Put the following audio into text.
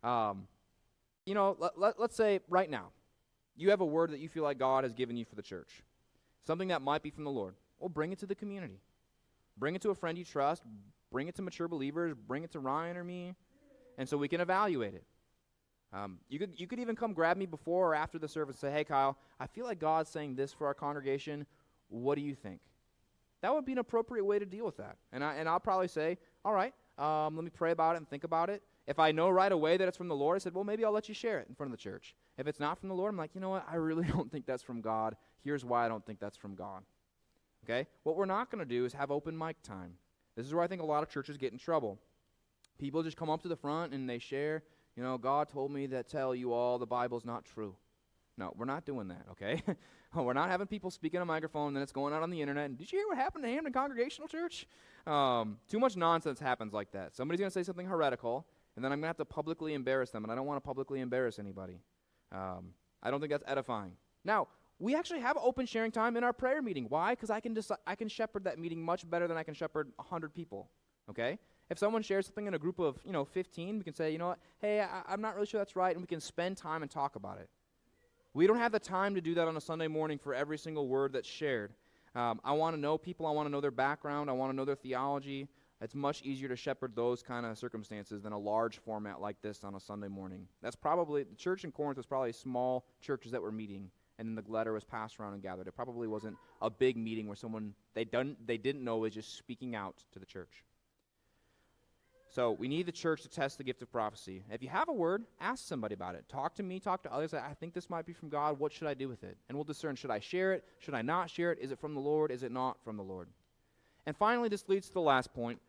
Let's say right now, you have a word that you feel like God has given you for the church, something that might be from the Lord. Well, bring it to the community. Bring it to a friend you trust. Bring it to mature believers. Bring it to Ryan or me, and so we can evaluate it. You could even come grab me before or after the service and say, hey, Kyle, I feel like God's saying this for our congregation. What do you think? That would be an appropriate way to deal with that. And I'll probably say, all right, let me pray about it and think about it. If I know right away that it's from the Lord, I said, well, maybe I'll let you share it in front of the church. If it's not from the Lord, I'm like, you know what? I really don't think that's from God. Here's why I don't think that's from God. Okay? What we're not going to do is have open mic time. This is where I think a lot of churches get in trouble. People just come up to the front and they share, God told me to tell you all the Bible's not true. No, we're not doing that, okay? We're not having people speak in a microphone and then it's going out on the internet. And did you hear what happened to Hampton Congregational Church? Too much nonsense happens like that. Somebody's going to say something heretical, and then I'm going to have to publicly embarrass them, and I don't want to publicly embarrass anybody. I don't think that's edifying. Now, we actually have open sharing time in our prayer meeting. Why? Because I can shepherd that meeting much better than I can shepherd 100 people, okay? If someone shares something in a group of 15, we can say, hey, I'm not really sure that's right, and we can spend time and talk about it. We don't have the time to do that on a Sunday morning for every single word that's shared. I want to know people. I want to know their background. I want to know their theology. It's much easier to shepherd those kind of circumstances than a large format like this on a Sunday morning. That's probably, the church in Corinth was probably small churches that were meeting, and then the letter was passed around and gathered. It probably wasn't a big meeting where someone they didn't know was just speaking out to the church. So we need the church to test the gift of prophecy. If you have a word, ask somebody about it. Talk to me, talk to others. I think this might be from God. What should I do with it? And we'll discern, should I share it? Should I not share it? Is it from the Lord? Is it not from the Lord? And finally, this leads to the last point.